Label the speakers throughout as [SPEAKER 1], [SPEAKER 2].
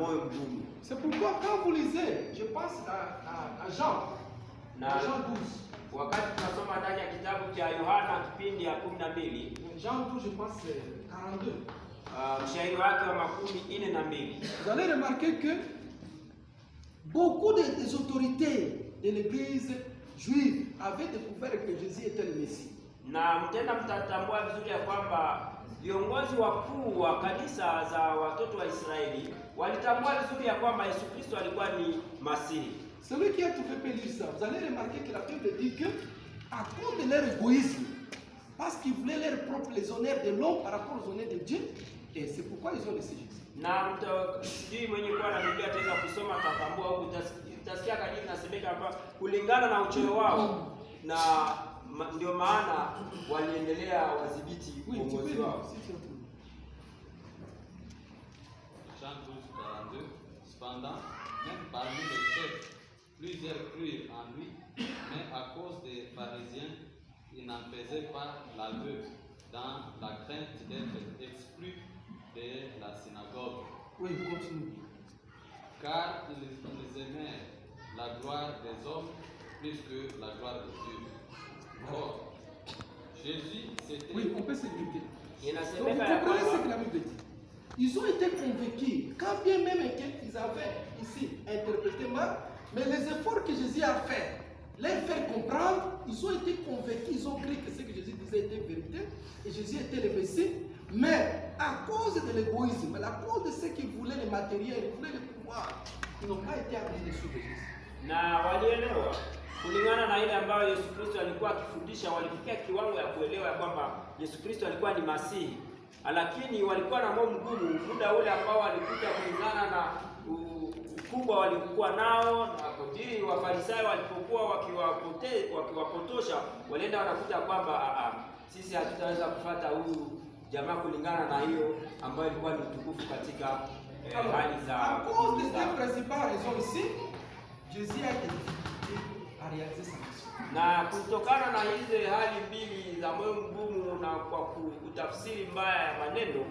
[SPEAKER 1] moyo mgumu.
[SPEAKER 2] C'est pourquoi quand vous lisez, je pense à Jean, à Jean 12.
[SPEAKER 1] Wakati tunasoma ndani ya kitabu cha Yohana kipindi ya 12,
[SPEAKER 2] Jean 12, je pense c'est 42.
[SPEAKER 1] mshairi wake wa 42.
[SPEAKER 2] Vous allez remarquer que beaucoup des autorités de l'église juive avaient découvert que Jésus était le Messie.
[SPEAKER 1] Na mtatambua vizuri ya kwamba viongozi wakuu wa kanisa za watoto wa Israeli walitambua vizuri ya kwamba Yesu Kristo alikuwa ni Masihi.
[SPEAKER 2] Celui qui a tout fait peut lire ça. Vous allez remarquer que la Bible dit que à cause de leur égoïsme, parce qu'ils voulaient leur propre les honneurs de l'homme par rapport aux honneurs de Dieu, et c'est pourquoi ils ont laissé Jésus.
[SPEAKER 1] Na sijui mwenye kuwa na Biblia ataweza kusoma atatambua huko, utasikia kadiri nasemeka hapa kulingana na uchoyo wao, na ndio maana waliendelea wadhibiti uongozi wao.
[SPEAKER 3] Jean 12, 42. Cependant, même parmi les chefs, plusieurs crurent en lui, mais à cause des pharisiens, ils n'en faisaient pas l'aveu, dans la crainte d'être exclus de la synagogue.
[SPEAKER 2] Oui, continue.
[SPEAKER 3] Car ils aimaient la gloire des hommes plus que la gloire de Dieu. Or, Jésus s'était...
[SPEAKER 2] Oui, on peut s'écouter. Donc, vous
[SPEAKER 1] Inasemeka ya
[SPEAKER 2] comprenez ce que
[SPEAKER 1] kwamba
[SPEAKER 2] la Bible dit. Ils ont été convaincus, quand bien même qu'ils avaient ici interprété mal, mais les efforts que Jésus a fait, les faire comprendre, ils ont été convaincus, ils ont cru que ce que Jésus disait était vérité, et Jésus était le Messie. Mais à cause de l'égoïsme, à cause de ceux qui voulaient le matériel, ils voulaient le pouvoir, ils n'ont pas été amenés de suivre Jésus.
[SPEAKER 1] na walielewa kulingana na ile ambayo Yesu Kristo alikuwa akifundisha, walifikia kiwango ya kuelewa ya kwamba Yesu Kristo alikuwa ni Masihi, lakini walikuwa na moyo mgumu muda ule ambao walikuja kulingana na ukubwa walikuwa nao, na kadiri Wafarisayo walipokuwa wakiwapotosha, walienda wanakuta kwamba sisi hatutaweza kufuata huyu jamaa kulingana na hiyo ambayo ilikuwa ni utukufu katika hali za.
[SPEAKER 2] À cause de ces principales raisons ici, Jésus a été difficulté à réaliser sa mission.
[SPEAKER 1] Na kutokana na hizi hali mbili za moyo mgumu na kwa kutafsiri mbaya ya maneno,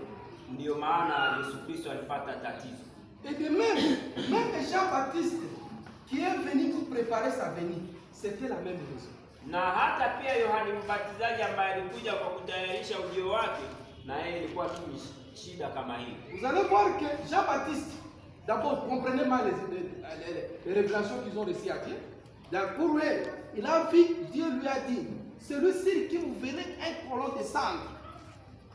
[SPEAKER 1] ndiyo maana Yesu Kristo alipata tatizo.
[SPEAKER 2] Et de même Jean-Baptiste qui est venu pour préparer sa venue, c'était la même raison.
[SPEAKER 1] Na hata pia Yohana Mbatizaji ambaye alikuja kwa kutayarisha ujio wake, na yeye ilikuwa tu shida kama hii.
[SPEAKER 2] Vous allez voir que Jean-Baptiste, d'abord, comprenez mal les révélations qu'ils ont reçues à Dieu. Pour lui, il a vu, Dieu lui a dit, celui-ci qui vous verrez un colon descendre,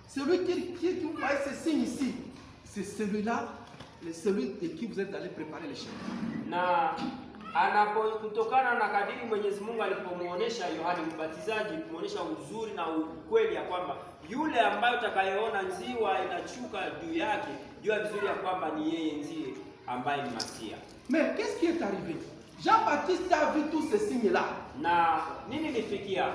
[SPEAKER 2] celui qui vous voyez ce signe ici, c'est celui-là, celui de qui vous êtes allé préparer les chemins.
[SPEAKER 1] Na kutokana na kadiri Mwenyezi Mungu alipomuonesha Yohana Mbatizaji, kumuonesha uzuri na ukweli ya kwamba yule ambaye utakayeona nziwa inachuka juu yake, jua vizuri ya kwamba ni yeye ndiye ambaye ni Masia.
[SPEAKER 2] Mais qu'est-ce qui est arrivé? Jean-Baptiste a vu tous ces signes-là.
[SPEAKER 1] Na nini nifikia?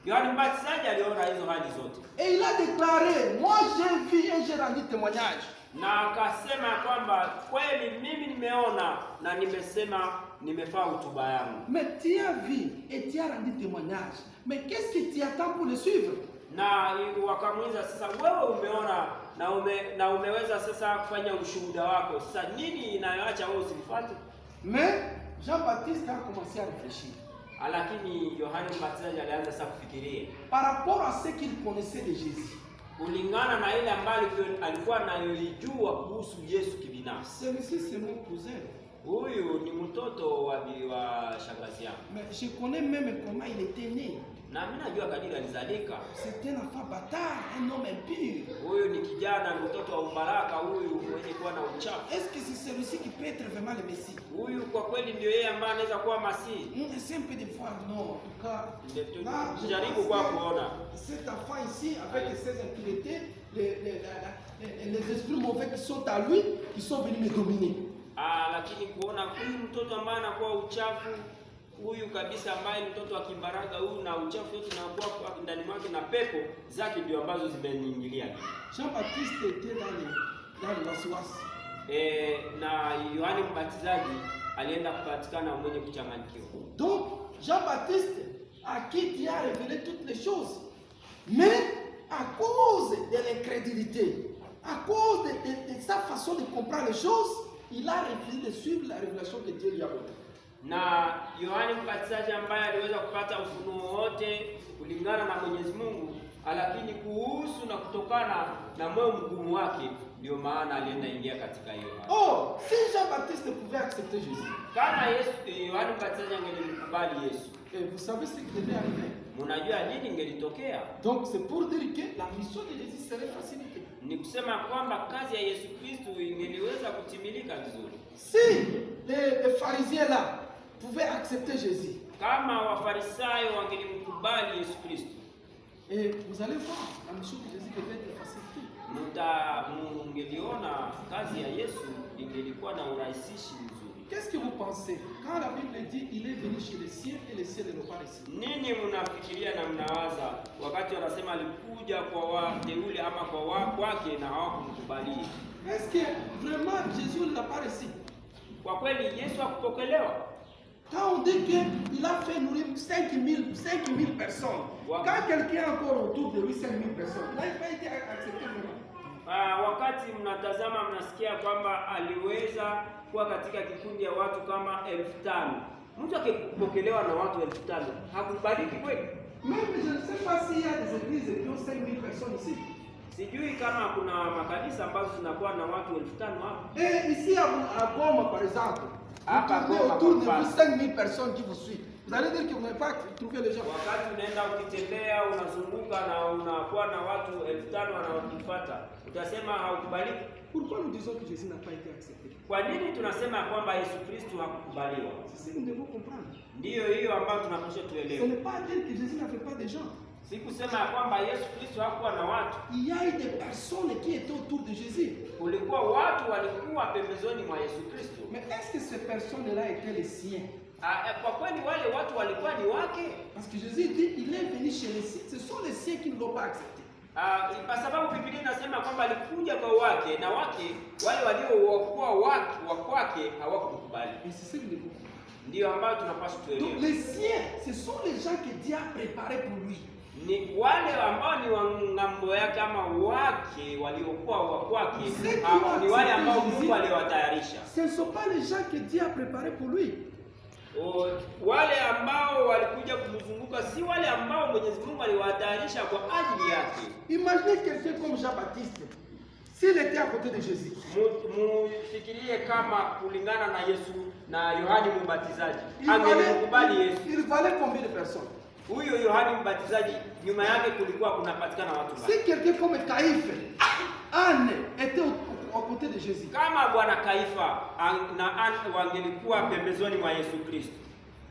[SPEAKER 1] Yohana Mbatizaji aliona hizo hali zote.
[SPEAKER 2] Et il a déclaré, moi j'ai vu et j'ai rendu témoignage.
[SPEAKER 1] Na akasema kwamba kweli mimi nimeona na nimefaa hotuba yangu.
[SPEAKER 2] Mais tu as vu et tu as rendu témoignage. Mais qu'est-ce que tu attends pour le suivre?
[SPEAKER 1] Na wakamuuliza sasa, wewe umeona na umeweza sasa kufanya ushuhuda wako, sasa nini inayoacha wewe usimfuate?
[SPEAKER 2] Mais Jean-Baptiste a commencé à réfléchir.
[SPEAKER 1] Lakini Yohana Mbatizaji alianza sasa kufikiria
[SPEAKER 2] par rapport à ce qu'il connaissait de Jésus.
[SPEAKER 1] Kulingana na ile ambayo alikuwa anayoijua kuhusu Yesu kibinafsi.
[SPEAKER 2] Celui-ci c'est mon cousin.
[SPEAKER 1] Huyu ni mtoto wa shangazi yangu.
[SPEAKER 2] Mais je connais même comment il était né.
[SPEAKER 1] Na mimi najua kadiri alizalika.
[SPEAKER 2] C'est un enfant bâtard, un homme impur.
[SPEAKER 1] Huyu ni kijana mtoto wa ubaraka, huyu mwenye kuwa na uchafu.
[SPEAKER 2] Est-ce que c'est celui-ci qui peut être vraiment le Messie?
[SPEAKER 1] Huyu kwa kweli ndio yeye ambaye anaweza kuwa Masihi.
[SPEAKER 2] C'est un peu de foi, non. En tout cas,
[SPEAKER 1] jaribu kwa kuona
[SPEAKER 2] cet enfant ici avec ses impuretés, les esprits mauvais qui sont à lui, qui sont venus me dominer.
[SPEAKER 1] Lakini kuona huyu mtoto ambaye anakuwa uchafu, huyu kabisa ambaye mtoto wa kibaraka huyu na uchafu wote unakuwa ndani mwake na pepo zake ndio ambazo zimeniingilia.
[SPEAKER 2] Jean-Baptiste était dans le wasiwasi.
[SPEAKER 1] Na Yohana Mbatizaji alienda kupatikana mwenye kuchanganyikiwa.
[SPEAKER 2] Donc Jean-Baptiste à qui Dieu a révélé toutes les choses, mais à cause de l'incrédulité, à cause de sa façon de comprendre les choses, il a refusé de suivre la révélation que Dieu lui a donnée.
[SPEAKER 1] Na Yohani Mbatizaji ambaye aliweza kupata ufunuo wote kulingana na Mwenyezi Mungu, lakini kuhusu na kutokana na moyo mgumu wake, ndio maana alienda ingia katika hiyo.
[SPEAKER 2] Oh, si Jean-Baptiste pouvait accepter Jésus,
[SPEAKER 1] Kama Yohani Mbatizaji angelimkubali Yesu,
[SPEAKER 2] et vous savez ce qui devait arriver.
[SPEAKER 1] mnajua nini ingelitokea?
[SPEAKER 2] Donc c'est pour dire que la mission de Jésus serait facilitée.
[SPEAKER 1] Ni kusema kwamba kazi ya Yesu Kristo ingeliweza kutimilika vizuri.
[SPEAKER 2] Si les pharisiens là pouvaient accepter Jésus,
[SPEAKER 1] Kama Wafarisayo wangelimkubali Yesu Kristo,
[SPEAKER 2] et vous allez voir, la mission de Jésus devait être facilitée.
[SPEAKER 1] mungeliona kazi ya Yesu ingelikuwa na urahisisho mzuri.
[SPEAKER 2] Qu'est-ce que vous pensez quand la Bible dit il est venu chez les siens et les siens ne l'ont pas reçu?
[SPEAKER 1] Nini mnafikiria na mnawaza wakati wanasema alikuja kwa wateule ama kwa wake na hawakumkubali?
[SPEAKER 2] Est-ce que vraiment Jésus ne l'a pas reçu?
[SPEAKER 1] Kwa kweli Yesu hakupokelewa.
[SPEAKER 2] Quand on dit qu'il a fait nourrir 5000 personnes, quand quelqu'un est encore autour de lui, 5000 personnes, il n'a pas été accepté vraiment.
[SPEAKER 1] Wakati mnatazama mnasikia kwamba aliweza kuwa katika kikundi ya watu kama 5,000. Mtu akipokelewa na watu 5,000, hakubariki kweli?
[SPEAKER 2] Même je ne sais pas s'il y a des églises qui ont 5000 personnes ici.
[SPEAKER 1] Sijui kama kuna makanisa ambazo zinakuwa na watu 5,000 hapa.
[SPEAKER 2] Et ici à Goma par exemple, vous tournez autour de vous 5000 personnes qui vous suivent. Vous allez dire que vous n'avez pas trouvé les gens.
[SPEAKER 1] Wakati unaenda ukitembea unazunguka na unakuwa na watu 5,000 wanaokufuata, utasema haukubaliki.
[SPEAKER 2] Pourquoi nous disons que Jésus n'a pas été accepté?
[SPEAKER 1] Kwa nini tunasema kwamba Yesu Kristo hakukubaliwa?
[SPEAKER 2] C'est ce que nous devons comprendre.
[SPEAKER 1] Ndiyo hiyo ambayo tunapaswa
[SPEAKER 2] Ce
[SPEAKER 1] tuelewe.
[SPEAKER 2] n'est pas dire que Jésus n'avait pas de gens.
[SPEAKER 1] Si kusema ya kwamba Yesu Kristo hakuwa na watu.
[SPEAKER 2] Il y a eu des personnes qui étaient autour de Jésus.
[SPEAKER 1] Kulikuwa watu walikuwa pembezoni mwa Yesu Kristo.
[SPEAKER 2] Mais est-ce que ces personnes-là étaient les siens?
[SPEAKER 1] Kwa kweli wale watu walikuwa ni wake.
[SPEAKER 2] Parce que Jésus dit il est venu chez les siens. Ce sont les siens qui ne l'ont pas accepté.
[SPEAKER 1] Kwa sababu Biblia inasema kwamba alikuja kwa wake na wake wale waliokuwa wake wa kwake hawakumkubali.
[SPEAKER 2] Et c'est ce que nous devons.
[SPEAKER 1] Ndio ambayo tunapaswa
[SPEAKER 2] Donc
[SPEAKER 1] tuelewe.
[SPEAKER 2] les siens, ce sont les gens que Dieu a préparés pour lui.
[SPEAKER 1] Ni wale ambao ni wa ng'ambo yake ama wake waliokuwa wa kwake, ni wale ambao Mungu aliwatayarisha.
[SPEAKER 2] Ce ne sont pas les gens que Dieu a préparés pour lui.
[SPEAKER 1] Wale ambao walikuja kumzunguka si wale ambao Mwenyezi Mungu aliwatayarisha kwa ajili yake.
[SPEAKER 2] Imaginez quelqu'un comme Jean-Baptiste, s'il était à côté de Jésus.
[SPEAKER 1] Mufikirie kama kulingana na Yesu na Yohani Mbatizaji, angelikubali Yesu.
[SPEAKER 2] Il valait combien de personnes?
[SPEAKER 1] Huyo Yohani Mbatizaji nyuma yake kulikuwa kunapatikana watu
[SPEAKER 2] Si quelqu'un comme Caïphe, Anne, était à côté de Jésus.
[SPEAKER 1] Kama bwana Kaifa na Anne wangelikuwa pembezoni mwa Yesu Kristo.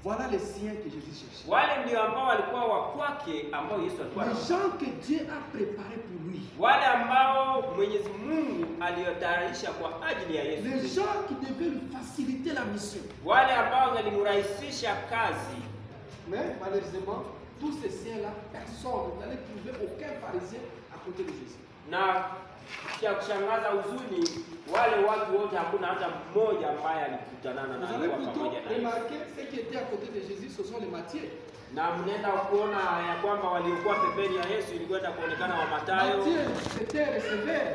[SPEAKER 2] Voilà les siens que Jésus cherchait.
[SPEAKER 1] Wale ndio ambao walikuwa wa kwake ambao Yesu alikuwa.
[SPEAKER 2] Les gens que Dieu a préparés pour lui.
[SPEAKER 1] Wale ambao Mwenyezi Mungu aliyotayarisha kwa ajili ya Yesu.
[SPEAKER 2] Les gens qui devaient lui faciliter la mission.
[SPEAKER 1] Wale ambao walimrahisisha kazi.
[SPEAKER 2] Mais malheureusement, tous ces siens-là, personne, vous n'allez trouver aucun pharisien à côté de Jésus.
[SPEAKER 1] Na kia kushangaza uzuni, wale watu wote hakuna hata mmoja ambaye alikutana na
[SPEAKER 2] Vous allez plutôt remarquer ceux qui étaient à côté de Jésus, ce sont les Matthieu.
[SPEAKER 1] Na mnaenda kuona ya kwamba waliokuwa pembeni ya Yesu ilikwenda kuonekana wa Mathayo.
[SPEAKER 2] Matthieu était receveur,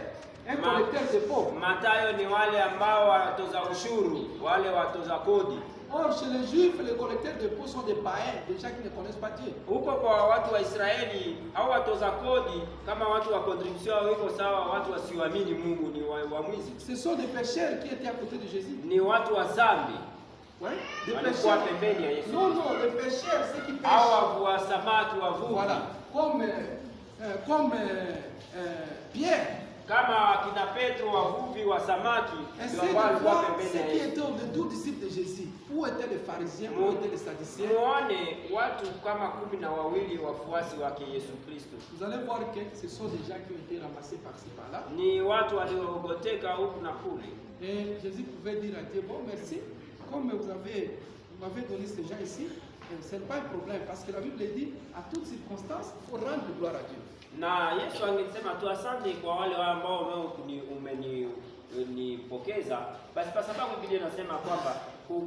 [SPEAKER 2] un collecteur de pauvres.
[SPEAKER 1] Mathayo ni wale ambao watoza ushuru, wale watoza kodi.
[SPEAKER 2] Or, chez les Juifs, les collecteurs de pauvres sont des païens, des gens qui ne connaissent pas Dieu.
[SPEAKER 1] Huko kwa watu wa Israeli au watoza kodi kama watu wa contribution wiko sawa, watu wasioamini Mungu ni wa mwizi.
[SPEAKER 2] Ce sont des pécheurs qui étaient à côté de Jésus.
[SPEAKER 1] Ni watu wa dhambi.
[SPEAKER 2] Oui, des
[SPEAKER 1] Walikuwa
[SPEAKER 2] pécheurs.
[SPEAKER 1] pembeni ya Yesu.
[SPEAKER 2] Non, non, les pécheurs, ceux qui pêchent.
[SPEAKER 1] Hawa wa samaki wavuvi.
[SPEAKER 2] Voilà, comme Pierre.
[SPEAKER 1] Kama kina Petro wavuvi wa samaki
[SPEAKER 2] Essayez
[SPEAKER 1] ndio
[SPEAKER 2] de
[SPEAKER 1] walikuwa
[SPEAKER 2] voir
[SPEAKER 1] pembeni
[SPEAKER 2] ceux
[SPEAKER 1] ya
[SPEAKER 2] qui
[SPEAKER 1] Yesu.
[SPEAKER 2] étaient les 12 disciples de Jésus. Où étaient les pharisiens, où étaient les sadducéens?
[SPEAKER 1] Muone watu kama 12 wafuasi wake Yesu Kristo.
[SPEAKER 2] Vous allez voir que ce sont des gens qui ont été ramassés par-ci par-là.
[SPEAKER 1] Ni watu waliogoteka huku na kule.
[SPEAKER 2] Et Jésus pouvait dire à Dieu, bon merci, comme vous m'avez donné ces gens ici, ce n'est pas un problème, parce que la Bible dit, à toutes circonstances, il faut rendre gloire à Dieu.
[SPEAKER 1] Na Yesu angesema tu asante kwa wale ambao nipokeza, basi kwa sababu Biblia inasema kwamba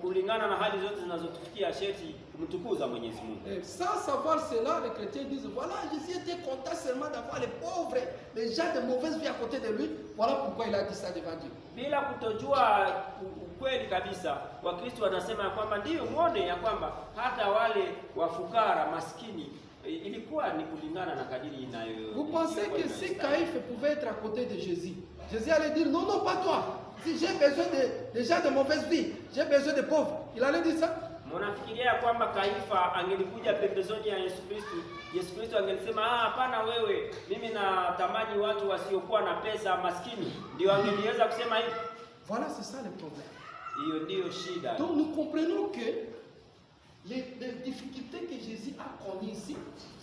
[SPEAKER 1] kulingana na hali zote zinazotufikia sharti kumtukuza Mwenyezi Mungu.
[SPEAKER 2] Sans savoir cela, les chrétiens disent voilà, Jésus était content seulement d'avoir les pauvres, les gens de mauvaise vie à côté de lui. Voilà pourquoi il a dit ça devant Dieu.
[SPEAKER 1] Bila kutojua ukweli kabisa, Wakristo wanasema ya kwamba ndiyo muone ya kwamba hata wale wafukara maskini ilikuwa ni kulingana na kadiri inayo.
[SPEAKER 2] Vous pensez que si Caïphe pouvait être à côté de Jésus, Jésus allait dire non, non, pas toi. Si j'ai besoin de gens de mauvaise vie, j'ai besoin de pauvres, il allait dire ça?
[SPEAKER 1] Mnafikiria kwamba Kaifa angelikuja pembezoni ya Yesu Kristo, Yesu Kristo angelisema hapana, wewe, mimi natamani watu wasiokuwa na pesa, maskini, ndio angeliweza kusema hivi?
[SPEAKER 2] Voilà, c'est ça le problème.
[SPEAKER 1] Hiyo ndio shida.
[SPEAKER 2] Donc nous comprenons que les difficultés que Jésus a connues ici,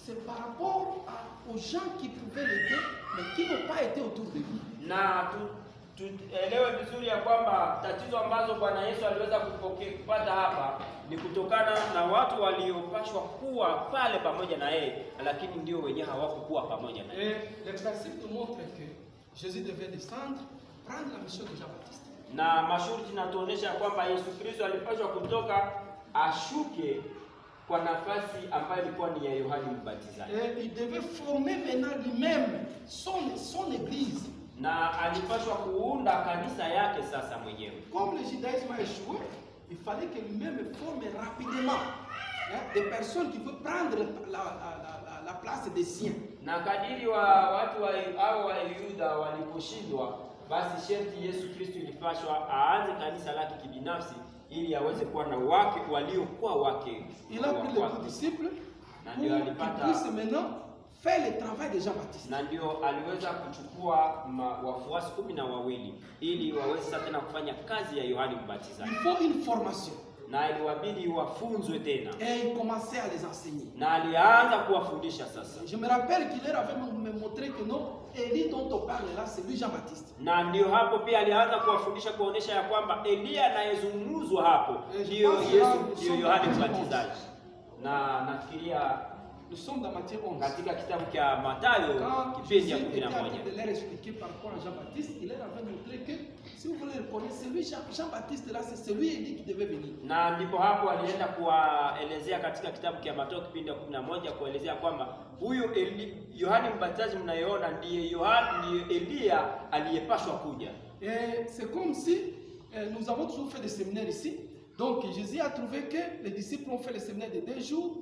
[SPEAKER 2] c'est par rapport aux gens qui pouvaient l'aider, mais qui n'ont pas été autour de lui.
[SPEAKER 1] Na tuelewe vizuri ya kwamba tatizo ambazo Bwana Yesu aliweza kupata hapa ni kutokana na watu waliopashwa kuwa pale pamoja na yeye, lakini ndio wenyewe hawakuwa pamoja na yeye.
[SPEAKER 2] Le principe nous montre que Jésus devait descendre, prendre la mission de Jean-Baptiste.
[SPEAKER 1] Na masharti natuonesha kwamba Yesu Kristo alipaswa kutoka ashuke kwa nafasi ambayo ilikuwa ni ya Yohana Mbatizaji.
[SPEAKER 2] Il devait former maintenant lui-même son église.
[SPEAKER 1] Na alipaswa kuunda kanisa yake sasa mwenyewe.
[SPEAKER 2] Comme le judaïsme a échoué, il fallait que lui-même forme rapidement des personnes qui veulent prendre la place des siens.
[SPEAKER 1] Na kadiri watu wa Yuda waliposhindwa, basi sharti Yesu Kristo ilipaswa aanze kanisa lake kibinafsi ili aweze kuwa na wake waliokuwa wake.
[SPEAKER 2] Il a pris les disciples pour qu'ils puissent maintenant faire le travail de Jean-Baptiste.
[SPEAKER 1] Na ndio aliweza kuchukua wafuasi 12 ili waweze sasa tena kufanya kazi ya Yohana Mbatizaji.
[SPEAKER 2] Il faut une formation.
[SPEAKER 1] Na iliwabidi wafunzwe tena.
[SPEAKER 2] Et il commençait à les enseigner.
[SPEAKER 1] Na alianza kuwafundisha sasa.
[SPEAKER 2] Je me rappelle qu'il leur avait montré que non, Élie dont on parle là, c'est lui Jean-Baptiste.
[SPEAKER 1] Na ndio hapo pia alianza kuwafundisha kuonesha ya kwamba Elia anayezungumzwa hapo ndio Yesu, ndio Yohana Mbatizaji. Na nafikiria
[SPEAKER 2] nous sommes dans Matthieu 11.
[SPEAKER 1] Katika kitabu cha Mathayo kipindi cha 11.
[SPEAKER 2] Il leur expliqué par rapport à Jean-Baptiste, il leur avait montré que si vous voulez reconnaître celui Jean-Baptiste là, c'est celui Élie qui devait venir.
[SPEAKER 1] Na ndipo hapo alienda kuwaelezea katika kitabu cha Mathayo kipindi cha 11 kuelezea kwamba huyo Yohana Mbatizaji mnayeona ndiye Elia aliyepaswa kuja.
[SPEAKER 2] Et c'est comme si nous avons toujours fait des séminaires ici. Donc Jésus a trouvé que les disciples ont fait le séminaire de 2 jours,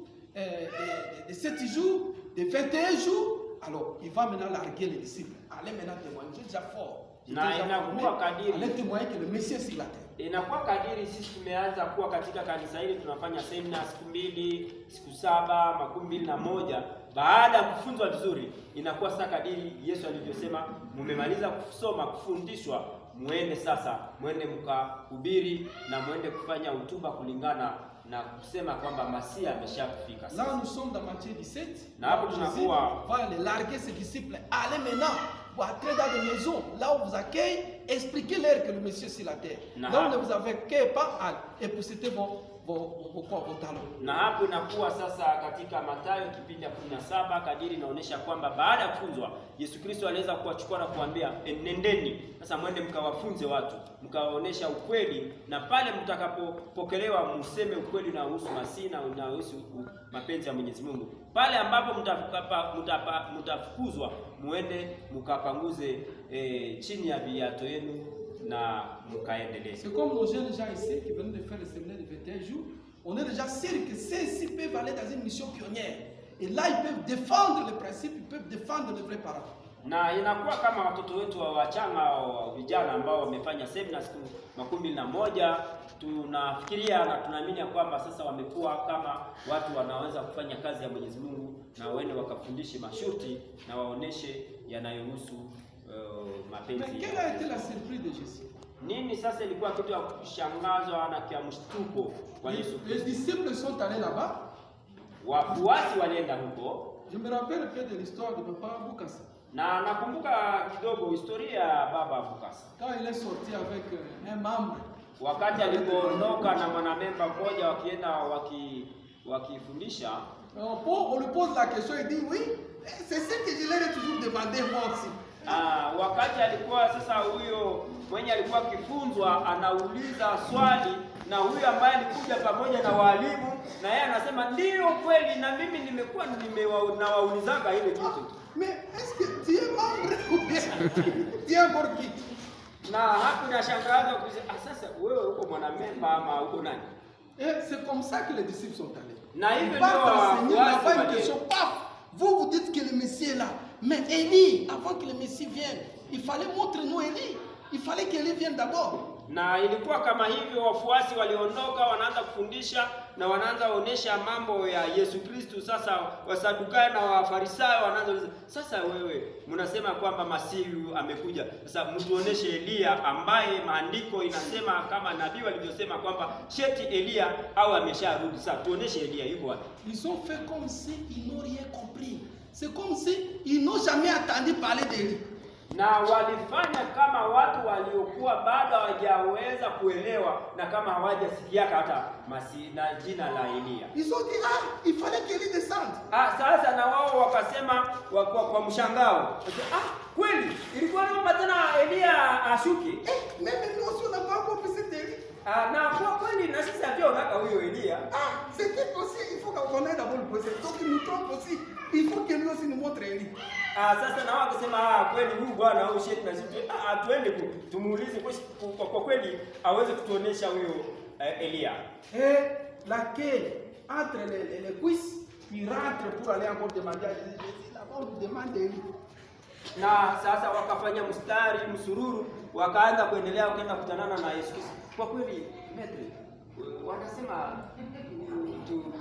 [SPEAKER 2] de 7 jours, de 21 jours. Alors il va maintenant larguer les disciples. Allez maintenant témoigner. J'ai déjà fort.
[SPEAKER 1] Na inakuwa kadiri
[SPEAKER 2] allez témoigner que le Messie est sur la terre.
[SPEAKER 1] Inakuwa kadiri sisi tumeanza kuwa katika kanisa hili tunafanya semina siku 2, siku 7, 21. Baada ya kufunzwa vizuri, inakuwa sasa kadiri Yesu alivyosema, mmemaliza kusoma kufundishwa, muende sasa, muende mkahubiri na muende kufanya hotuba kulingana na kusema kwamba Masia ameshafika.
[SPEAKER 2] Là nous sommes dans Matthieu 17.
[SPEAKER 1] Na hapo tunakuwa
[SPEAKER 2] va les larguer ses disciples. Allez maintenant, vous entrez dans des maisons, là où vous accueillez, expliquez-leur que le Messie est sur la terre. Là où ne vous avez pas, et possédez vos talents.
[SPEAKER 1] Na hapo inakuwa sasa katika Mathayo kipindi cha 17 kadiri inaonyesha kwamba baada ya kufunzwa Yesu Kristo aliweza kuwachukua na kuambia nendeni sasa mwende mkawafunze watu, mkawaonesha ukweli, na pale mtakapopokelewa mseme ukweli na uhusu Masihi na uhusu mapenzi ya Mwenyezi Mungu. Pale ambapo mtafukuzwa muende mkapanguze chini ya viatu yenu na mkaendelee.
[SPEAKER 2] C'est comme nos jeunes gens ici qui viennent de faire le séminaire de 21 jours. On est déjà sûr que ceux-ci peuvent aller dans une mission pionnière. Et là, ils peuvent défendre le principe, ils peuvent défendre les vrais parents.
[SPEAKER 1] Na inakuwa kama watoto wetu wachanga wa vijana ambao wamefanya semina siku 11, tunafikiria na tunaamini kwamba sasa wamekuwa kama watu wanaweza kufanya kazi ya Mwenyezi Mungu na waende wakafundishe masharti na waoneshe yanayohusu mapenzi.
[SPEAKER 2] Mais quelle a été la surprise de Jésus?
[SPEAKER 1] Nini sasa ilikuwa kitu ya kushangazwa na kia mshtuko kwa Yesu Kristo?
[SPEAKER 2] Les disciples sont allés là-bas.
[SPEAKER 1] Wafuasi walienda huko.
[SPEAKER 2] Je me rappelle un peu de l'histoire de papa Bukasa.
[SPEAKER 1] Na nakumbuka kidogo historia ya baba Bukasa.
[SPEAKER 2] Quand il est sorti avec un membre.
[SPEAKER 1] Wakati alipoondoka na mwanamemba mmoja wakienda wakifundisha,
[SPEAKER 2] on lui pose la question, il dit oui, c'est ce que je leur ai toujours demandé moi aussi.
[SPEAKER 1] Wakati alikuwa sasa, huyo mwenye alikuwa akifunzwa anauliza swali, na huyo ambaye alikuja pamoja na walimu, na yeye anasema ndio kweli, na mimi nimekuwa nawaulizaga ile kitu.
[SPEAKER 2] Mais est-ce que tu es membre ou bien tu es encore qui?
[SPEAKER 1] Na hapo nashangaza kusema, sasa wewe uko mwanamemba ama uko nani?
[SPEAKER 2] Et c'est comme ça que les disciples sont allés.
[SPEAKER 1] Na hivyo
[SPEAKER 2] Ils
[SPEAKER 1] ndio
[SPEAKER 2] partent enseigner, il n'y a pas une
[SPEAKER 1] wafuasi
[SPEAKER 2] question. Paf! Vous dites que le Messie est là. Mais Élie, avant que le Messie vienne, il fallait montrer nous Élie. Il fallait qu'Élie vienne d'abord.
[SPEAKER 1] Na ilikuwa kama hivyo, wafuasi waliondoka, wanaanza kufundisha na wanaanza onesha mambo ya Yesu Kristo. Sasa Wasadukayo na Wafarisayo wanaanza, sasa wewe mnasema kwamba Masihi amekuja, sasa mtuoneshe Elia ambaye maandiko inasema kama nabii walivyosema kwamba sheti Elia au amesharudi. Sasa tuoneshe Elia yuko wapi?
[SPEAKER 2] Ils ont fait comme si ils n'ont rien compris. C'est comme si ils n'ont jamais entendu parler d'Élie.
[SPEAKER 1] Na walifanya kama watu waliokuwa bado hawajaweza kuelewa na kama hawajasikia hata Masihi na jina la Elia.
[SPEAKER 2] Ils ont dit, il fallait qu'Élie descende.
[SPEAKER 1] Sasa na wao wakasema kwa mshangao, kweli ilikuwa naomba tena Elia ashuke?
[SPEAKER 2] Même nous aussi on n'a pas encore vu cet Élie.
[SPEAKER 1] Na kwa kweli na sisi hatuonaka huyo Elia.
[SPEAKER 2] C'était possible, il faut qu'on ait d'abord le procès. Donc il nous trompe aussi. Il faut que lui aussi nous montre Élie.
[SPEAKER 1] Sasa na wao wakasema kweli huyu bwana au sheti na sisi tuende tumuulize kwa kweli aweze kutuonesha huyo Elia.
[SPEAKER 2] Et laquelle entre les cuisses, puis rentre pour aller encore demander à Jésus. Jésus là-bas on lui demande Élie.
[SPEAKER 1] Na sasa wakafanya mstari msururu, wakaanza kuendelea kwenda kutanana na Yesu Kristo. Kwa kweli metre wanasema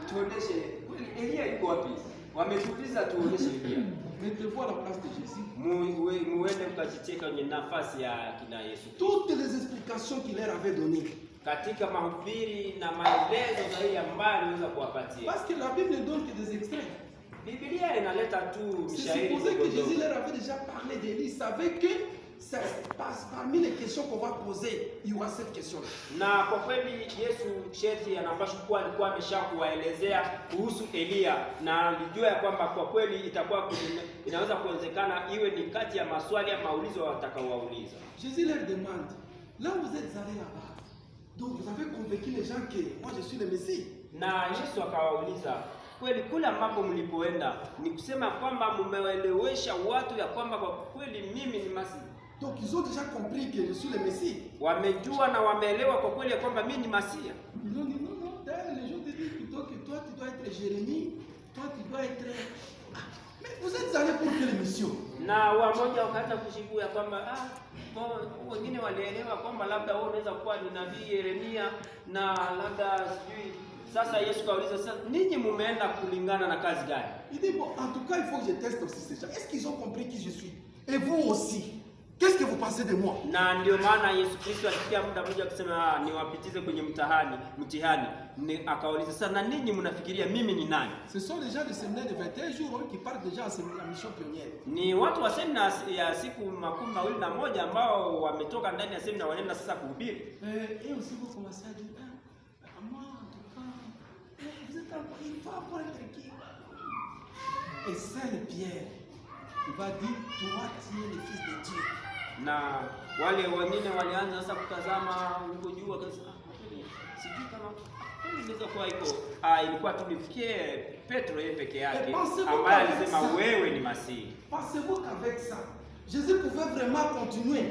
[SPEAKER 1] tuoneshe kweli Elia yuko wapi? Wametuuliza tuoneshe Elia.
[SPEAKER 2] Mettez-vous à la place de Jésus.
[SPEAKER 1] Muende mkajicheka kwenye nafasi ya kina Yesu.
[SPEAKER 2] Toutes les explications qu'il leur avait données.
[SPEAKER 1] Katika mahubiri na maelezo zaidi ambayo aliweza kuwapatia.
[SPEAKER 2] Parce que la Bible ne donne que des extraits.
[SPEAKER 1] Biblia inaleta tu
[SPEAKER 2] C'est
[SPEAKER 1] shairi.
[SPEAKER 2] supposé que Jésus leur avait déjà parlé d'Élie. Il savait que ça passe parmi les questions qu'on va poser, il y aura cette question-là.
[SPEAKER 1] Na kwa kweli Yesu sheti anapaswa kuwa alikuwa ameshakuwaelezea kuhusu Elia, na alijua ya kwamba kwa kweli itakuwa inaweza kuwezekana iwe ni kati ya maswali ya maulizo watakaowauliza.
[SPEAKER 2] Jésus leur demande, là où vous êtes allés là-bas, donc vous avez convaincu les gens que moi je suis le Messie.
[SPEAKER 1] Na Yesu akawauliza, kweli kule ambapo mlipoenda ni kusema kwamba mmewaelewesha watu ya kwamba kwa kweli mimi ni Masihi?
[SPEAKER 2] Donc ils ont déjà compris que je suis le Messie.
[SPEAKER 1] Wamejua na wameelewa kwa kweli ya kwamba mimi ni Masihi.
[SPEAKER 2] Ils ont dit non, les gens te disent plutôt que toi tu dois être Jérémie, toi tu dois être... mais vous êtes allés pour quelle mission?
[SPEAKER 1] Na wamoja wakaanza kujibu ya kwamba wengine walielewa kwamba labda wewe unaweza kuwa ni nabii Yeremia na labda sijui. Sasa Yesu kauliza, sasa ninyi mumeenda kulingana na kazi gani?
[SPEAKER 2] Il dit bon, en tout cas il faut que je teste aussi ces gens. Est-ce qu'ils ont compris qui je suis? Et vous aussi. Qu'est-ce que vous pensez de moi?
[SPEAKER 1] Na ndio maana Yesu Kristo alifikia muda mmoja kusema niwapitize kwenye mtihani. Akauliza, sasa na ninyi mnafikiria mimi ni nani?
[SPEAKER 2] Ce sont les gens de séminaire de 21 jours qui partent déjà à la mission pionnière.
[SPEAKER 1] Ni watu wa semina ya siku 21 ambao wametoka ndani ya semina wanaenda sasa kuhubiri.
[SPEAKER 2] Et aussi vous commencez à dire, moi en tout cas, vous êtes encore, il faut avoir qui? Et Saint Pierre, il va dire, toi tu es le fils de Dieu.
[SPEAKER 1] Na wale wengine walianza sasa kutazama huko juu, wakasema sijui kama inaweza kuwa iko ilikuwa tulifikie Petro yeye peke yake ambaye alisema wewe ni Masihi.
[SPEAKER 2] Pensez-vous qu'avec ça Jésus pouvait vraiment continuer?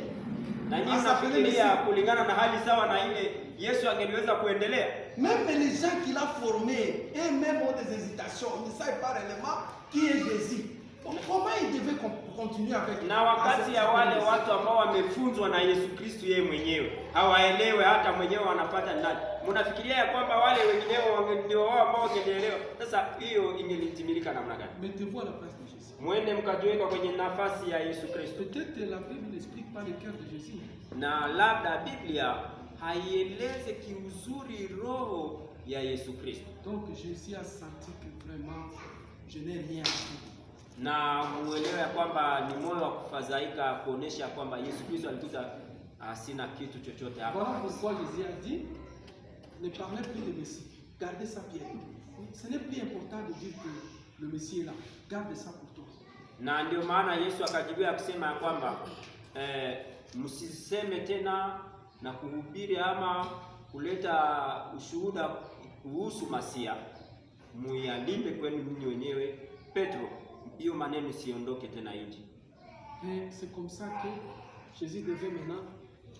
[SPEAKER 1] Na nyinyi mnafikiria kulingana na hali sawa na ile Yesu angeliweza kuendelea?
[SPEAKER 2] Même les gens qu'il a formés et même ont des hésitations, ils ne savent pas réellement qui est Jésus. Comment il devait continuer avec?
[SPEAKER 1] Na wakati ya wale watu ambao wamefunzwa na Yesu Kristo yeye mwenyewe hawaelewe hata mwenyewe wanapata nani. Mnafikiria ya kwamba wale wengineo ndio wao ambao wangeelewa? Sasa hiyo ingelitimilika namna gani?
[SPEAKER 2] Mettez-vous à la place de Jésus.
[SPEAKER 1] Mwende mkajiweka kwenye nafasi ya Yesu Kristo.
[SPEAKER 2] Peut-être la Bible n'explique pas le cœur de Jésus.
[SPEAKER 1] Na labda Biblia haieleze kiuzuri roho ya Yesu Kristo.
[SPEAKER 2] Donc Jésus a senti que vraiment je n'ai rien à faire.
[SPEAKER 1] Na muelewe ya kwamba ni moyo wa kufadhaika kuonesha kwamba Yesu Kristo alikuta sina kitu chochote hapa.
[SPEAKER 2] Voilà pourquoi Jésus a dit, ne parlez plus de Messie, gardez ça bien. Ce n'est plus important de dire que le Messie est là, garde ça pour toi.
[SPEAKER 1] Na ndio maana Yesu akajibia akisema ya kwamba msiseme tena na kuhubiri ama kuleta ushuhuda kuhusu Masia, muyalinde kwenu ninyi wenyewe. Petro, hiyo maneno siondoke tena nje.
[SPEAKER 2] Et c'est comme ça que Jésus devait maintenant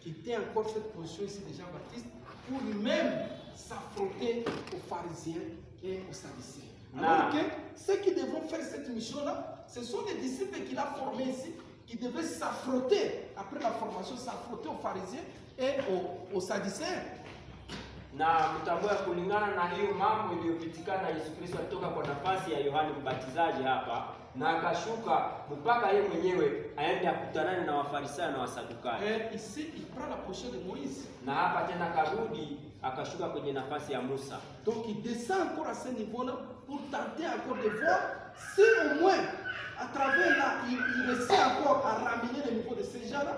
[SPEAKER 2] quitter encore cette position ici de Jean-Baptiste pour lui-même s'affronter aux pharisiens et aux sadducéens. Alors que ceux qui devront faire cette mission-là, ce sont les disciples qu'il a formés ici, qui devaient s'affronter, après la formation, s'affronter aux pharisiens et aux sadducéens.
[SPEAKER 1] Na mtambua kulingana na hiyo mambo iliyopitikana, Yesu Kristo alitoka kwa nafasi ya Yohana Mbatizaji hapa na akashuka mpaka yeye mwenyewe aende akutanane na Wafarisayo na Wasadukayo.
[SPEAKER 2] Et ici, il prend la position de Moïse.
[SPEAKER 1] Na hapa tena karudi akashuka kwenye nafasi ya Musa.
[SPEAKER 2] Donc il descend encore à ce niveau-là pour tenter encore de voir si au moins à travers là, il réussit encore à ramener le niveau de ces gens-là.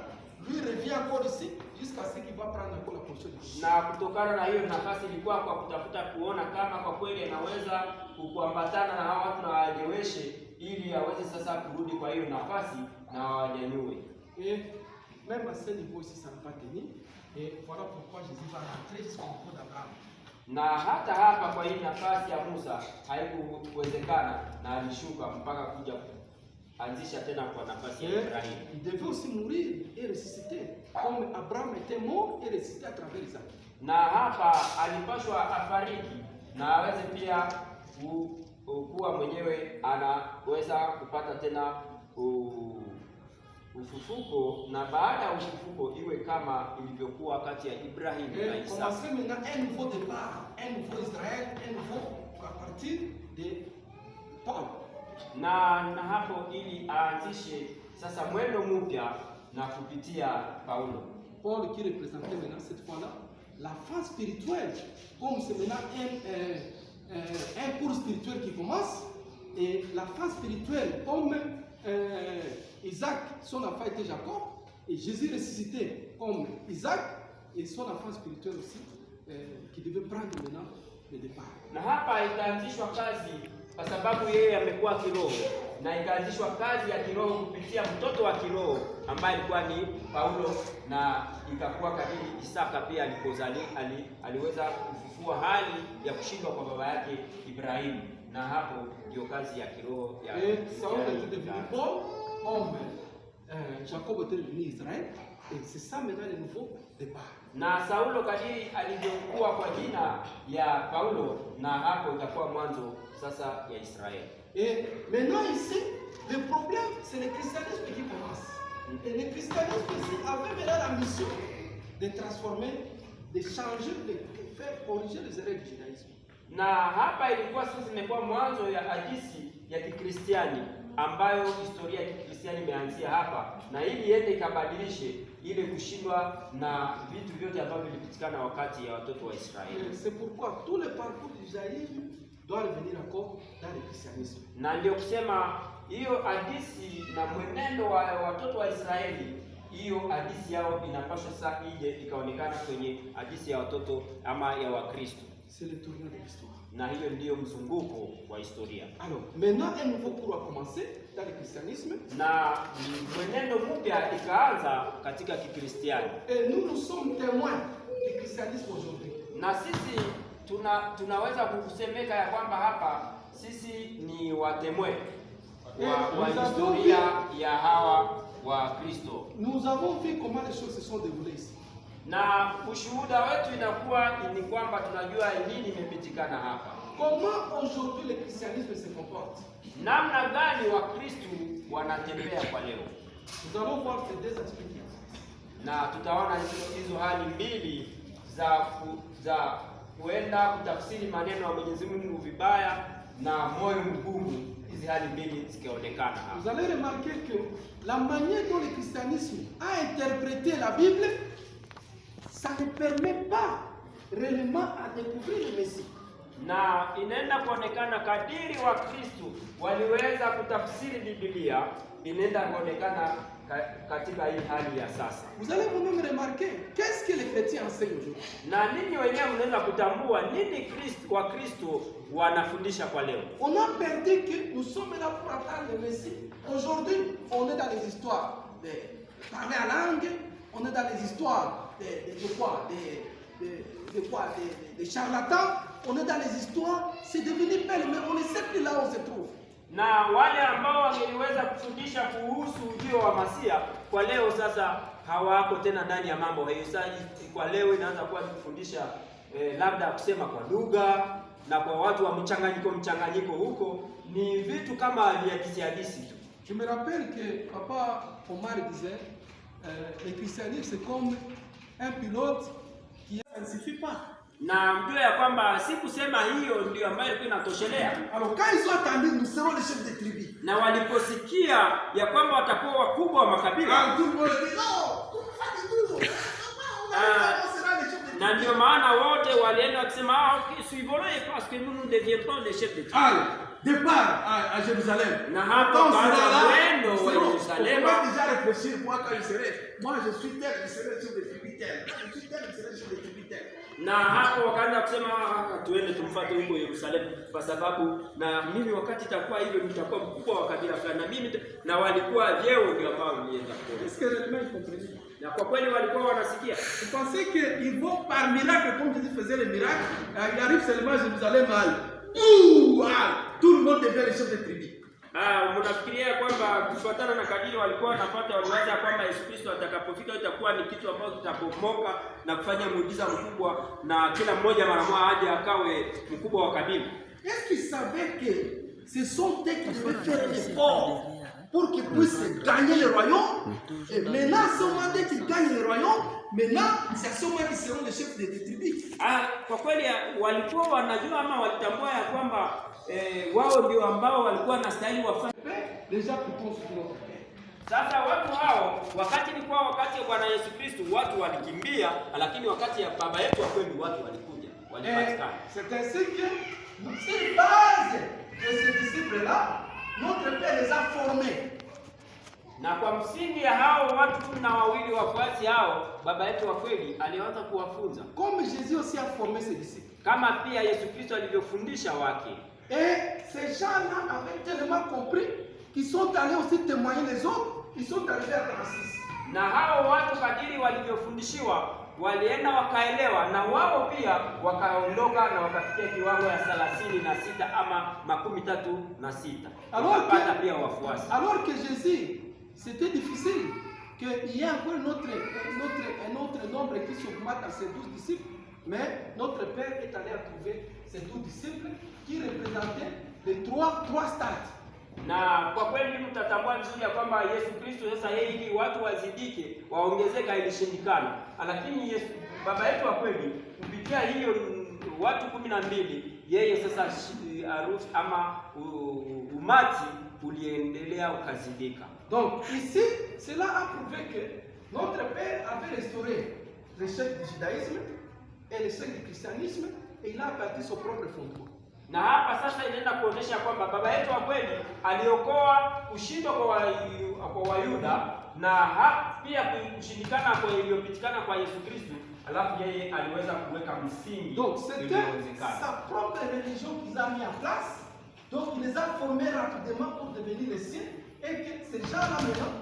[SPEAKER 2] Lui revient encore ici jusqu'à ce qu'il va prendre encore la position de Moïse.
[SPEAKER 1] Na kutokana na hiyo nafasi ilikuwa kwa kutafuta kuona kama kwa kweli anaweza kuambatana na hao watu na waeleweshe, ili aweze sasa kurudi kwa hiyo nafasi na wanyanyue.
[SPEAKER 2] Et même à ce niveau ici, ça ne va pas tenir. Et voilà pourquoi Jésus va rentrer jusqu'au niveau d'Abraham.
[SPEAKER 1] Na hata hapa kwa hii nafasi ya Musa haikuwezekana, na alishuka mpaka kuja anzisha tena kwa nafasi ya Ibrahim.
[SPEAKER 2] Il devait aussi mourir et ressusciter, comme Abraham était mort et ressuscité à travers Isaac.
[SPEAKER 1] Na hapa alipashwa afariki na aweze pia kuwa mwenyewe anaweza kupata tena ufufuko, na baada ya ufufuko iwe kama ilivyokuwa kati ya Ibrahim na Isaka.
[SPEAKER 2] Commencer maintenant un nouveau départ, un nouveau Israël, un nouveau à partir de Paul.
[SPEAKER 1] Na hapo ili aanzishe sasa mwendo mpya na kupitia Paulo.
[SPEAKER 2] Paul qui représentait maintenant cette fois-là la fin spirituelle, comme c'est maintenant un cours spirituel qui commence, et la fin spirituelle comme Isaac, son enfant était Jacob, et Jésus ressuscité comme Isaac, et son enfant spirituel aussi, qui devait prendre maintenant le départ.
[SPEAKER 1] Na hapa itaanzishwa kazi kwa sababu yeye amekuwa kiroho, na ikaanzishwa kazi ya kiroho kupitia mtoto wa kiroho ambaye alikuwa ni Paulo, na ikakuwa kadiri Isaka pia aliweza kufufua hali ya kushindwa kwa baba yake Ibrahimu, na hapo ndio kazi ya kiroho ya
[SPEAKER 2] Saul était devenu Paul, comme Jacob était devenu Israël, et c'est ça maintenant le nouveau départ.
[SPEAKER 1] Na Saulo kadiri alivyokuwa kwa jina ya Paulo, na hapo itakuwa mwanzo sasa ya Israeli.
[SPEAKER 2] Et maintenant ici, le problème c'est le christianisme qui commence. Et le christianisme ici avait maintenant la mission de transformer, de changer, de faire corriger les erreurs du judaïsme.
[SPEAKER 1] Na hapa ilikuwa sasa imekuwa mwanzo ya hadithi ya Kikristiani ambayo historia ya Kikristiani imeanzia hapa, na ili iende ikabadilishe ile kushindwa na vitu vyote ambavyo vilipitikana wakati ya watoto wa Israeli.
[SPEAKER 2] C'est pourquoi tout le parcours du judaïsme doit revenir encore dans le christianisme.
[SPEAKER 1] Na ndio kusema hiyo hadithi na mwenendo wa watoto wa Israeli, hiyo hadithi yao inapaswa sasa ije ikaonekana kwenye hadithi ya watoto ama ya Wakristo.
[SPEAKER 2] C'est le tournant de l'histoire.
[SPEAKER 1] Na hiyo ndiyo mzunguko wa historia.
[SPEAKER 2] Alors, maintenant un nouveau cours a commencé dans le christianisme.
[SPEAKER 1] Na mwenendo mpya ikaanza katika Kikristiani.
[SPEAKER 2] Et nous sommes témoins du christianisme aujourd'hui.
[SPEAKER 1] Na sisi tunaweza kusemeka ya kwamba hapa sisi ni watemwe wa historia ya hawa wa Kristo.
[SPEAKER 2] Nous avons vu comment les choses se sont déroulées ici.
[SPEAKER 1] Na ushuhuda wetu inakuwa ni kwamba tunajua nini imepitikana hapa.
[SPEAKER 2] Comment aujourd'hui le christianisme se comporte?
[SPEAKER 1] Namna gani wa Kristo wanatembea kwa leo?
[SPEAKER 2] Nous allons voir ces deux aspects qui existent.
[SPEAKER 1] Na tutaona hizo hali mbili za kuenda kutafsiri maneno ya Mwenyezi Mungu vibaya na moyo mgumu, hizi hali mbili zikionekana hapa.
[SPEAKER 2] Vous allez remarquer que la manière dont le christianisme a interprété la Bible, ça ne permet pas réellement à découvrir le Messie.
[SPEAKER 1] Na inaenda kuonekana kadiri wa Kristo waliweza kutafsiri Biblia, inaenda kuonekana katika hii hali ya sasa.
[SPEAKER 2] Vous allez vous-même remarquer, qu'est-ce que les chrétiens enseignent aujourd'hui?
[SPEAKER 1] Na ninyi wenyewe mnaweza kutambua nini Wakristo wanafundisha kwa leo.
[SPEAKER 2] On a perdu que nous sommes là pour attendre le Messie. Aujourd'hui, on est dans les histoires de parler à langue, on est dans les histoires de charlatans, on est dans les histoires, c'est devenu pêle, mais on ne sait plus là où on se trouve.
[SPEAKER 1] Na wale ambao wangeliweza kufundisha kuhusu ujio wa Masia kwa leo sasa hawako tena ndani ya mambo hayo. Sasa kwa leo inaanza kuwa kufundisha labda kusema kwa lugha na kwa watu wa mchanganyiko huko, ni vitu kama vya kisiadisi tu.
[SPEAKER 2] Je me rappelle que Papa Omar disait le christianisme c'est comme un pilote qui ne suffit pas.
[SPEAKER 1] Na mjue ya kwamba si kusema hiyo ndio ambayo ilikuwa inatoshelea.
[SPEAKER 2] Alors quand ils ont entendu nous serons les chefs de tribu.
[SPEAKER 1] Na waliposikia ya kwamba watakuwa wakubwa wa makabila.
[SPEAKER 2] Tout le monde dit non,
[SPEAKER 1] na ndio maana wote walienda wakisema suivons-les parce que nous deviendrons les chefs de tribu.
[SPEAKER 2] Départ à Jérusalem.
[SPEAKER 1] Na hapo kwenda wa Yerusalemu.
[SPEAKER 2] On va déjà réfléchir moi quand je serai. Moi je suis tel, je serai chef de tribu tel. Je suis tel, je serai chef de tribu tel.
[SPEAKER 1] Na hapo wakaanza kusema tuende tumfuate huko Yerusalemu kwa sababu na mimi wakati itakuwa hivyo nitakuwa mkubwa wa kabila fulani na mimi na walikuwa vyeo ndio ambao walienda kwa.
[SPEAKER 2] Est-ce que réellement ils comprenaient?
[SPEAKER 1] Na kwa kweli walikuwa wanasikia.
[SPEAKER 2] Vous pensez qu'ils vont par miracle comme Jésus faisait les miracles, il arrive seulement à Jérusalem mal. Tout le monde devient le chef de tribu.
[SPEAKER 1] Mnafikiria kwamba kufuatana na kadiri walikuwa wanafuata waliwaza kwamba Yesu Kristo atakapofika itakuwa ni kitu ambacho kitabomoka na kufanya muujiza mkubwa na kila mmoja mara moja aje akawe mkubwa wa kabila.
[SPEAKER 2] Est-ce qu'ils savaient que ce sont eux qui devaient faire l'effort pour qu'ils puissent gagner le royaume? Et maintenant, c'est au moment qu'ils gagnent le royaume, maintenant, c'est à ce moment qu'ils seront les chefs des tribus.
[SPEAKER 1] Kwa kweli walikuwa wanajua ama walitambua ya kwamba wao ndio ambao walikuwa wanastahili wafanye.
[SPEAKER 2] Déjà plutôt sur notre père.
[SPEAKER 1] Sasa watu hao wakati ilikuwa wakati wa Bwana Yesu Kristo watu walikimbia, lakini wakati ya baba yetu wa kweli watu walikuja, walipatikana.
[SPEAKER 2] C'est ainsi que sur base de ces disciples-là, notre père les a formés.
[SPEAKER 1] Na kwa msingi ya hao watu 12 wafuasi hao, baba yetu wa kweli alianza kuwafunza.
[SPEAKER 2] Comme Jésus aussi a formé ses disciples.
[SPEAKER 1] Kama pia Yesu Kristo alivyofundisha wake.
[SPEAKER 2] Et ces gens-là avaient tellement compris qu'ils sont allés aussi témoigner les autres, ils sont arrivés à 36.
[SPEAKER 1] Na hao watu kadiri walivyofundishiwa walienda wakaelewa na wao pia wakaondoka na wakafikia kiwango ya 36 ama 36. Wakapata pia wafuasi.
[SPEAKER 2] Alors que Jésus, c'était difficile qu'il y ait encore un autre nombre qui s'augmente à ses 12 disciples, mais notre Père est allé trouver ces 12 disciples qui représentaient les trois stades.
[SPEAKER 1] Na kwa kweli mtatambua vizuri ya kwamba Yesu Kristo sasa yeye ili watu wazidike waongezeka ilishindikana, lakini Yesu baba yetu wa kweli kupitia hiyo watu 12 yeye sasa harusi ama umati uliendelea ukazidika.
[SPEAKER 2] Donc ici cela a prouvé que notre Père avait restauré le siècle du judaïsme et le siècle du christianisme et il a bâti son propre fondement.
[SPEAKER 1] Na hapa sasa inaenda kuonesha kwamba baba yetu wa kweli aliokoa kushindwa kwa Wayuda na pia kushindikana kwa iliyopitikana kwa Yesu Kristo, alafu yeye aliweza kuweka msingi.
[SPEAKER 2] Donc c'était sa propre religion qu'ils a mis en place. Donc il les a formés rapidement pour devenir les siens et que ces gens-là maintenant,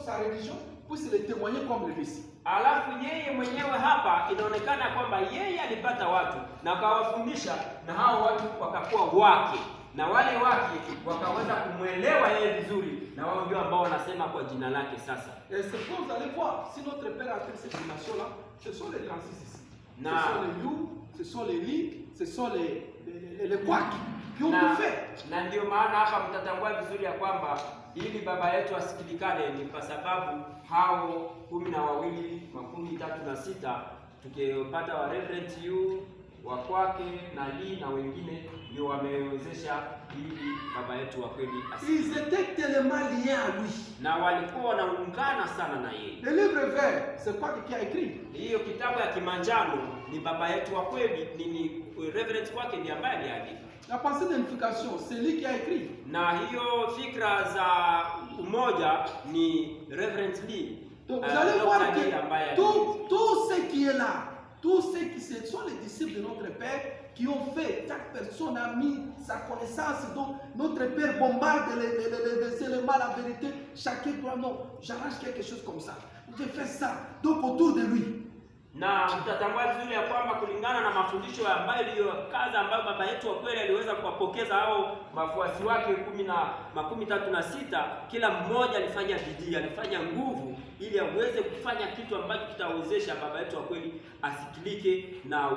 [SPEAKER 2] sa religion puisse les témoigner comme le Messie.
[SPEAKER 1] Alafu yeye mwenyewe hapa inaonekana kwamba yeye alipata watu na akawafundisha na hao watu wakakuwa wake na wale wake wakaweza kumwelewa yeye vizuri na wao ndio ambao wanasema kwa jina lake sasa.
[SPEAKER 2] Et c'est pour vous allez voir si notre Père a fait cette dimension-là, ce sont les 36 ici. Ce sont les loups, ce sont les lits, ce sont les quacks qui ont tout fait.
[SPEAKER 1] Na ndio maana hapa mtatambua vizuri ya kwamba ili baba yetu asikilikane ni kwa sababu hao 12 36 tukipata wa Reverend Yu wa kwake na Lee na wengine ndio wamewezesha ili baba yetu wa kweli
[SPEAKER 2] Ils étaient tellement liés à lui.
[SPEAKER 1] Na walikuwa wanaungana sana na yeye.
[SPEAKER 2] Le livre vert, c'est quoi qui a écrit?
[SPEAKER 1] Hiyo kitabu ya kimanjano ni baba yetu wa kweli ni Reverend kwake ndiye ambaye aliandika.
[SPEAKER 2] La pensée d'unification, c'est lui qui a écrit.
[SPEAKER 1] Na hiyo fikra za mmoja ni Reverend Lee.
[SPEAKER 2] Donc vous allez voir que tout ce qui est là, tous ceux qui sont les disciples de notre Père, qui ont fait, chaque personne a mis sa connaissance, donc notre Père bombarde les éléments, la vérité, chacun doit, non, j'arrange quelque chose comme ça, je fais ça, donc autour de lui.
[SPEAKER 1] Na mtatambua vizuri ya kwamba kulingana na mafundisho ambayo iliyokaza ambayo baba yetu wa kweli aliweza kuwapokeza hao wafuasi wake 36, kila mmoja alifanya bidii, alifanya nguvu ili aweze kufanya kitu ambacho kitawezesha baba yetu wa kweli asikilike na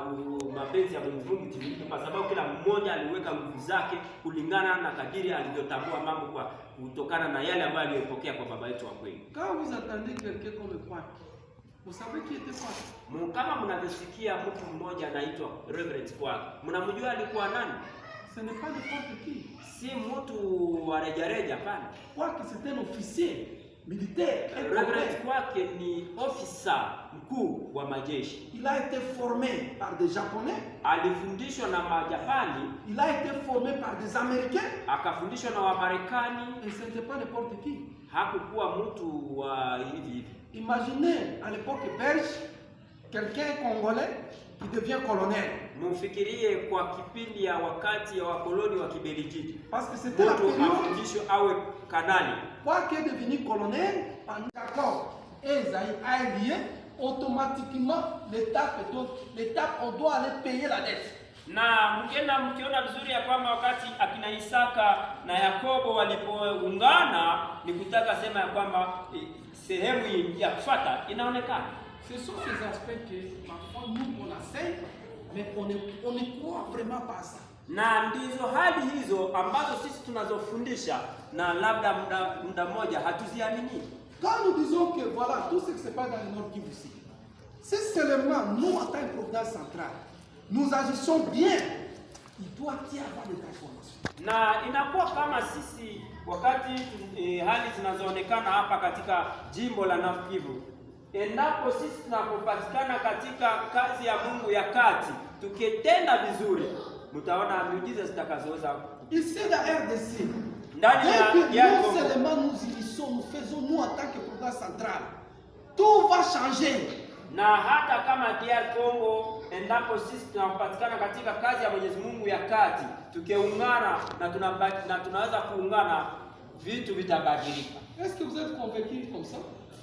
[SPEAKER 1] mapenzi ya Mwenyezi Mungu timilike, kwa sababu kila mmoja aliweka nguvu zake kulingana na kadiri alivyotambua mambo kwa kutokana na yale ambayo aliyopokea kwa baba yetu wa kweli.
[SPEAKER 2] Quand vous attendez quelqu'un comme Kwake, vous savez qui était Kwake?
[SPEAKER 1] Kama mnavyosikia mtu mmoja anaitwa Reverend Kwake, mnamjua alikuwa nani?
[SPEAKER 2] Ce n'est pas n'importe qui.
[SPEAKER 1] Si mtu wa rejareja pana.
[SPEAKER 2] Kwake c'était un officier militaire.
[SPEAKER 1] Reverend Kwake ni ofisa mkuu wa majeshi.
[SPEAKER 2] Il a été formé par des Japonais.
[SPEAKER 1] Alifundishwa na Majapani.
[SPEAKER 2] Il a été formé par des Américains.
[SPEAKER 1] Akafundishwa na Wamarekani.
[SPEAKER 2] Et ce n'était pas n'importe qui.
[SPEAKER 1] Hakukuwa mtu wa hivi.
[SPEAKER 2] Imaginez à l'époque belge, quelqu'un congolais qui devient colonel.
[SPEAKER 1] Mfikirie kwa kipindi ya wakati ya wakoloni wa Kibelgiji.
[SPEAKER 2] Parce que c'était la période
[SPEAKER 1] afundishwe awe kanali.
[SPEAKER 2] Kwake est devenu colonel en accord. Esaïe a lié automatiquement l'étape on doit aller payer la dette.
[SPEAKER 1] Na mkiona vizuri ya kwamba wakati akina Isaka na Yakobo walipoungana ni kutaka sema ya kwamba sehemu ya kufuata inaonekana.
[SPEAKER 2] Ce sont ces aspects que parfois nous on enseigne, mais on ne croit vraiment pas ça.
[SPEAKER 1] Na ndizo hali hizo ambazo sisi tunazofundisha na labda muda mmoja hatuziamini.
[SPEAKER 2] Quand nous disons que voilà tout ce qui se passe dans le Nord Kivu ici, si seulement nous en tant que province centrale, nous agissons bien, il doit y avoir des transformations.
[SPEAKER 1] Na inakuwa kama sisi wakati hali zinazoonekana hapa katika jimbo la Nord Kivu, endapo sisi tunapopatikana katika kazi ya Mungu ya kati, tukitenda vizuri, mtaona miujiza zitakazoweza.
[SPEAKER 2] Ici dans RDC,
[SPEAKER 1] ndani ya
[SPEAKER 2] non seulement nous unissons, nous faisons nous en tant que province centrale, tout va changer.
[SPEAKER 1] Na hata kama DR Congo, endapo sisi tunapatikana katika kazi ya Mwenyezi Mungu ya kati, tukiungana na tunaweza kuungana, vitu vitabadilika.
[SPEAKER 2] Est-ce que vous êtes convaincus comme ça?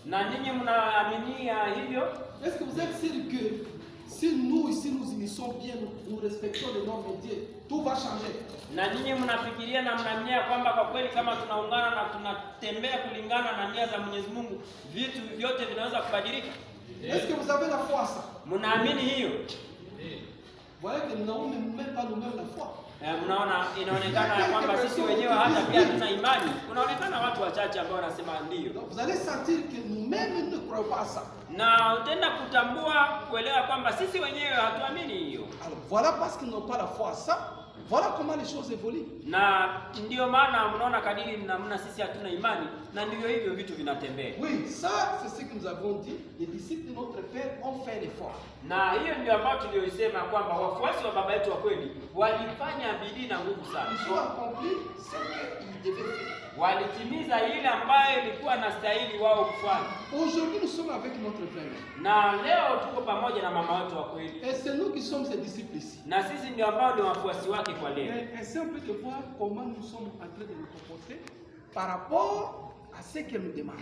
[SPEAKER 1] Na ninyi mnaaminia hivyo?
[SPEAKER 2] Est-ce que vous êtes sûr que si nous ici nous unissons bien, nous respectons les normes de Dieu, tout va changer?
[SPEAKER 1] Na ninyi mnafikiria na mnaamini kwamba kwa kweli kama tunaungana na tunatembea kulingana na nia za Mwenyezi Mungu, vitu vyote vinaweza kubadilika?
[SPEAKER 2] Est-ce que vous avez la foi à ça?
[SPEAKER 1] Mnaamini hiyo?
[SPEAKER 2] Vous voyez que nous n'avons même pas nous-mêmes la foi.
[SPEAKER 1] Mnaona inaonekana kwamba sisi wenyewe hata pia tuna imani. Kunaonekana watu wachache ambao wanasema ndio.
[SPEAKER 2] Vous allez sentir que nous-mêmes nous ne croyons pas ça.
[SPEAKER 1] Na utaenda kutambua kuelewa kwamba sisi wenyewe hatuamini hiyo.
[SPEAKER 2] Alors voilà parce qu'ils n'ont pas la foi à ça. Voilà comment les choses évoluent.
[SPEAKER 1] Na ndio maana mnaona kadiri namna sisi hatuna imani na ndio hivyo vitu vinatembea.
[SPEAKER 2] Oui, ça c'est ce que nous avons dit. Les disciples de notre Père ont fait l'effort.
[SPEAKER 1] Na hiyo ndio ambayo tuliyosema kwamba wafuasi wa baba yetu wa kweli walifanya bidii na nguvu sana.
[SPEAKER 2] Ils ont accompli ce qu'ils devaient faire.
[SPEAKER 1] Walitimiza ile ambayo ilikuwa na stahili wao kufanya.
[SPEAKER 2] Aujourd'hui nous sommes avec notre frère.
[SPEAKER 1] Na leo tuko pamoja na mama wetu wa kweli.
[SPEAKER 2] Et c'est nous qui sommes ses disciples ici.
[SPEAKER 1] Na sisi ndio ambao ni wafuasi wake kwa leo.
[SPEAKER 2] Ainsi on peut te voir comment nous sommes en train de nous comporter par rapport à ce qu'elle nous demande.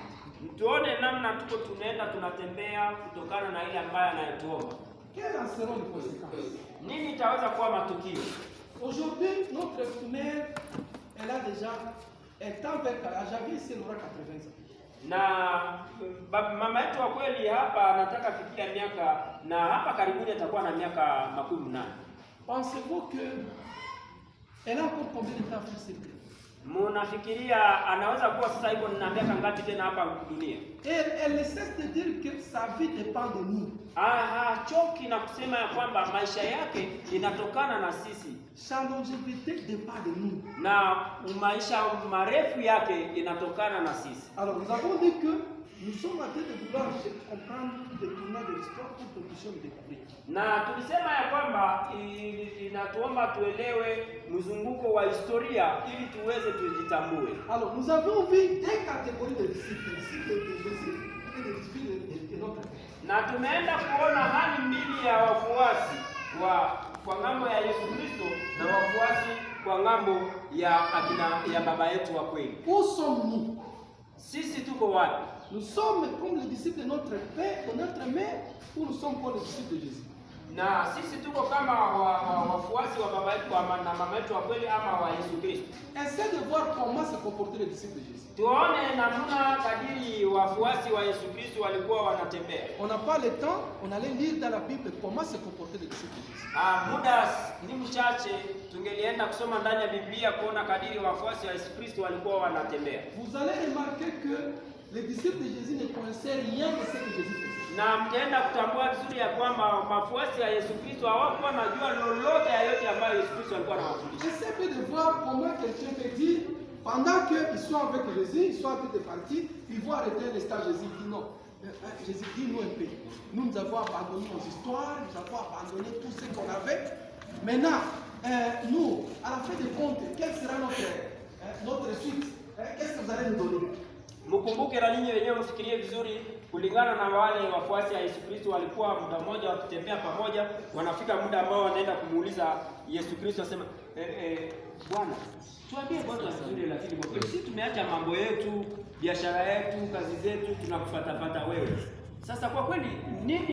[SPEAKER 1] Tuone namna tuko tunaenda tunatembea kutokana na ile ambayo anayetuomba.
[SPEAKER 2] Quelles en seront les conséquences?
[SPEAKER 1] Nini itaweza kuwa matukio?
[SPEAKER 2] Aujourd'hui, notre mère, elle a déjà un temps vers j'avais ici elle aura 80 ans.
[SPEAKER 1] Na mama yetu wa kweli hapa anataka fikia miaka na hapa karibuni atakuwa na miaka 80.
[SPEAKER 2] Pensez-vous que elle a encore combien de temps pour s'élever?
[SPEAKER 1] Mnafikiria anaweza kuwa sasa hivyo na miaka ngapi tena hapa dunia?
[SPEAKER 2] Elle ne cesse de dire que sa vie dépend de nous.
[SPEAKER 1] Choki na kusema ya kwamba maisha yake inatokana na sisi.
[SPEAKER 2] Sa longévité dépend de nous.
[SPEAKER 1] Na maisha marefu yake inatokana na sisi.
[SPEAKER 2] Alors nous avons dit que nous sommes en train de vouloir comprendre le tournant de l'histoire pour que nous puissions le découvrir.
[SPEAKER 1] Na tulisema ya kwamba inatuomba tuelewe mzunguko wa historia ili tuweze tujitambue.
[SPEAKER 2] Alors, nous avons vu deux catégories de disciples, les disciples de Jésus et les disciples de notre Père.
[SPEAKER 1] Na tumeenda kuona hali mbili ya wafuasi kwa ngambo ya Yesu Kristo na wafuasi kwa ngambo ya baba yetu wa kweli.
[SPEAKER 2] Où sommes-nous?
[SPEAKER 1] Sisi tuko wapi?
[SPEAKER 2] Nous sommes comme les disciples de notre Père, de notre mère, ou nous sommes comme les disciples de Jésus?
[SPEAKER 1] Na sisi tuko kama wafuasi wa baba yetu na mama yetu wa kweli ama wa Yesu Kristo.
[SPEAKER 2] Essaie de voir comment se comportaient les disciples de Jésus.
[SPEAKER 1] Tuone namna kadiri wafuasi wa Yesu Kristo walikuwa wanatembea.
[SPEAKER 2] On n'a pas le temps, on allait lire dans la Bible comment se comportaient les disciples de Jésus.
[SPEAKER 1] Muda ni mchache, tungelienda kusoma ndani ya Biblia kuona kadiri wafuasi wa Yesu Kristo walikuwa wanatembea.
[SPEAKER 2] Vous allez remarquer que les disciples de Jésus ne connaissaient rien de ce que Jésus faisait.
[SPEAKER 1] Na mtaenda kutambua vizuri ya kwamba wafuasi wa Yesu Kristo hawakuwa wanajua lolote ya yote ambayo Yesu Kristo alikuwa anawafundisha.
[SPEAKER 2] Essayez de voir comment quelqu'un peut dire, pendant qu'ils sont avec Jésus, ils sont en train de partir, ils vont arrêter le stade. Jésus dit non. Jésus dit nous un peu. Nous avons abandonné nos histoires, nous avons abandonné tout ce qu'on avait. Maintenant, nous, à la fin des comptes, quelle sera notre suite? Qu'est-ce que vous allez nous donner?
[SPEAKER 1] Mkumbuke na ninyi wenyewe mfikirie vizuri kulingana na wale wafuasi wa Yesu Kristo walikuwa muda mmoja wakitembea pamoja, wanafika muda ambao wanaenda kumuuliza Yesu Kristo asema Bwana, tuambie kwanza vizuri, lakini kwa kweli sisi tumeacha mambo yetu, biashara yetu, kazi zetu, tunakufuata wewe. Sasa kwa kweli nini